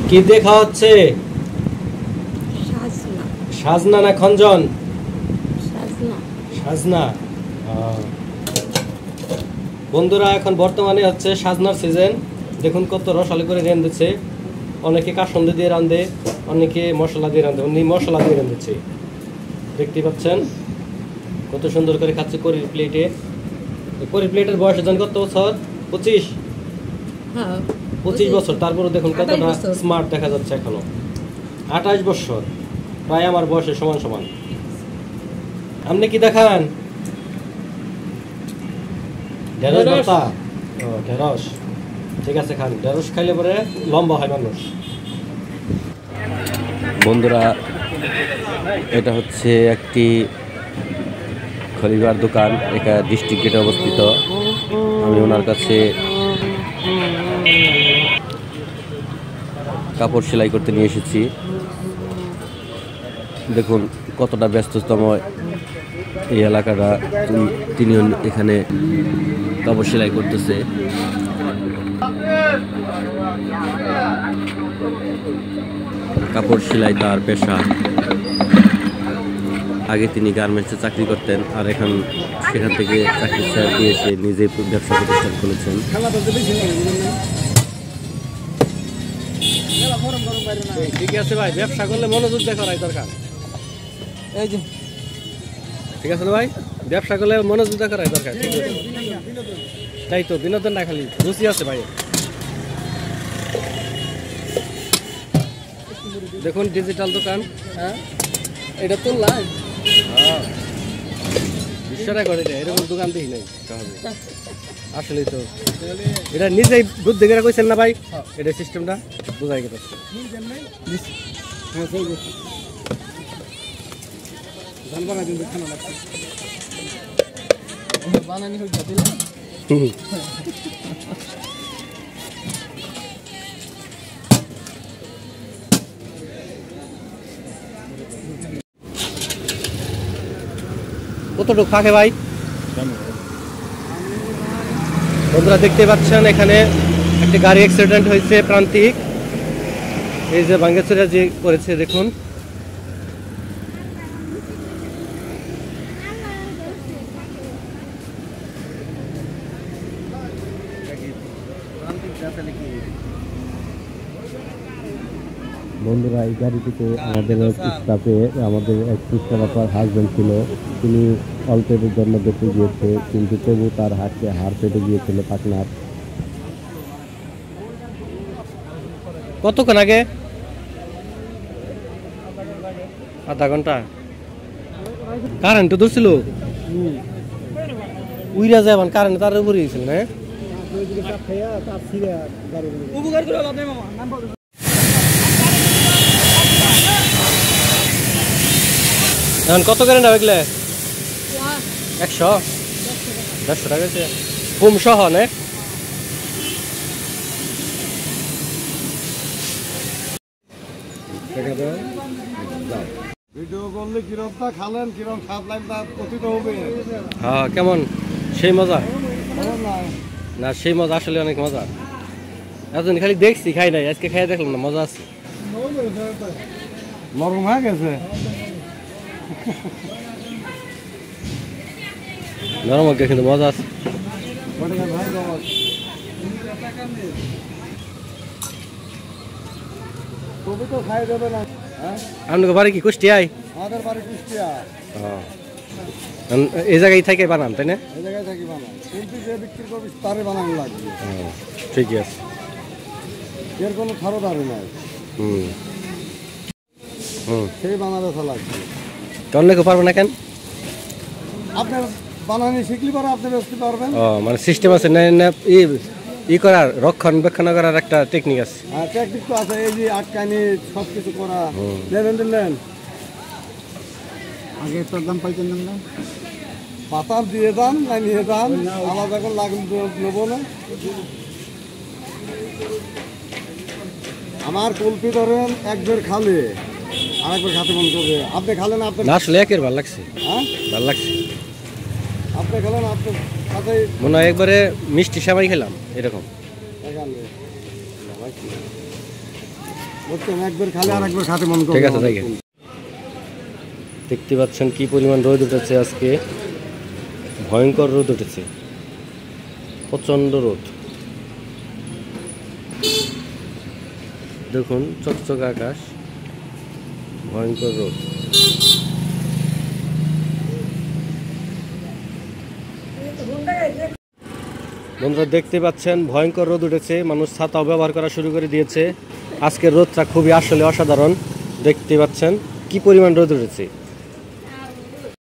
কি দেখা হচ্ছে? সাজনা না খঞ্জন? সাজনা। বন্ধুরা এখন বর্তমানে হচ্ছে সাজনার সিজন। দেখুন কত রসালো করে রাঁধেছে। অনেকে কাসুন্দি দিয়ে রাঁধে, অনেকে মশলা দিয়ে রাঁধে, উনি মশলা দিয়ে রাঁধেছে। দেখতে পাচ্ছেন কত সুন্দর করে খাচ্ছে করির প্লেটে। করির প্লেটের বয়স জান কত বছর? 25। 25 বছর। তারপরে দেখুন কতটা স্মার্ট দেখা যাচ্ছে এখনো। 28 বছর, প্রায় আমার বয়সের সমান সমান। আপনি কি দেখান? ঢেঁড়স ভর্তা। ও ঢেঁড়স, ঠিক আছে খান। ঢেঁড়স খাইলে পরে লম্বা হয় মানুষ। বন্ধুরা এটা হচ্ছে একটি খলিবার দোকান, এটা ডিস্ট্রিক্ট গেটে অবস্থিত। আমি ওনার কাছে কাপড় সেলাই করতে নিয়ে এসেছি। দেখুন কতটা ব্যস্ততম এই এলাকাটা। তিনি এখানে কাপড় সেলাই করতেছে। কাপড় সেলাই তার পেশা। আগে তিনি গার্মেন্টসে চাকরি করতেন, আর এখন সেখান থেকে চাকরি ছেড়ে দিয়ে এসে নিজে ব্যবসা প্রতিষ্ঠান খুলেছেন। ঠিক আছে ভাই, ব্যবসা করলে মনোযোগ দেখার দরকার। এই যে ঠিক আছে ভাই, ব্যবসা করলে মনোযোগ দেখার দরকার। তাই তো, বিনোদন না খালি রুচি আছে ভাই। দেখুন ডিজিটাল দোকান। হ্যাঁ এটা তো লাইভ। হ্যাঁ বিশ্বরা করে দেয়, এরকম দোকান দেখি নাই। আসলে তো এটা নিজেই বুদ্ধি করে কইছেন না ভাই, এটা সিস্টেমটা বোঝাই গেছে। বানানি হয়ে যাবে। কতটুকু ফাঁকে ভাই? বন্ধুরা দেখতে পাচ্ছেন এখানে একটা গাড়ি অ্যাক্সিডেন্ট হয়েছে প্রান্তিক। এই যে ভাঙ্গাচুরা যে করেছে দেখুন। বন্ধুরা এই গাড়িটিতে আমাদের স্টাফে আমাদের এক সিস্টার আপনার হাজব্যান্ড ছিল, তিনি অল্পের জন্য বেঁচে গিয়েছে, কিন্তু তবু তার হাড় পেটে গিয়েছিল পাটনার। কতক্ষণ আগে? আধা ঘন্টা। কারেন্ট তো ধরছিল, উইরা যায় কারেন্ট তার উপরে গেছিল না। এখন কত করে না দেখলে? 100 150 টাকা আছে কম সহ না। ভিডিও করলে কিরকম খালেন, কিরকম স্বাদ লাগবে তা কথিত হবে। হ্যাঁ কেমন সেই মজা না? সেই মজা আসলে অনেক মজা। এতদিন খালি দেখছি, খাই নাই, আজকে খাই দেখলাম না, মজা আছে। নরম হয়ে গেছে, নরম হয়ে কিন্তু মজা আছে। আপনার বাড়ি কি কুষ্টিয়ায়? আমাদের বাড়ি কুষ্টিয়া। এই জায়গায় থেকে বানান তাই না? এই জায়গায় থাকি বানান, কিন্তু যে বিক্রি করবি তারে বানানো লাগবে। ঠিকই আছে, এর কোনো খরদারি নাই। সেই বানাতে লাগবে। কেমন লেগে পারবেন না কেন? আপনার বানানি শিখলে পরে আপনি বেচতে পারবেন। মানে সিস্টেম আছে না? ই করার রক্ষণাবেক্ষণ করার একটা টেকনিক আছে। হ্যাঁ টেকনিক তো আছে, এই যে আটকানি সব কিছু করা। দিলেন আগে তোর দাম পাইতেন না, পাতা দিয়ে দাম না নিয়ে দাম আলাদা করে লাগলে নেবো না। আমার কুলপি ধরেন একবার খালে আরেকবার খাতে মন করবে। আপনি খালেন আপনার আসলে একের ভালো লাগছে। হ্যাঁ ভালো লাগছে। আপনি খেলেন আপনার সাথে মনে হয় একবারে মিষ্টি সেমাই খেলাম এরকম। বুঝছেন, একবার খালি আর একবার খাতে মন ঠিক আছে, দেখেন দেখতে পাচ্ছেন কি পরিমাণ রোদ উঠেছে আজকে, ভয়ঙ্কর রোদ উঠেছে, প্রচণ্ড রোদ। দেখুন চকচক আকাশ, ভয়ঙ্কর রোদ। বন্ধুরা দেখতে পাচ্ছেন ভয়ঙ্কর রোদ উঠেছে, মানুষ ছাতাও ব্যবহার করা শুরু করে দিয়েছে। আজকের রোদটা খুবই আসলে অসাধারণ, দেখতে পাচ্ছেন কি পরিমাণ রোদ উঠেছে।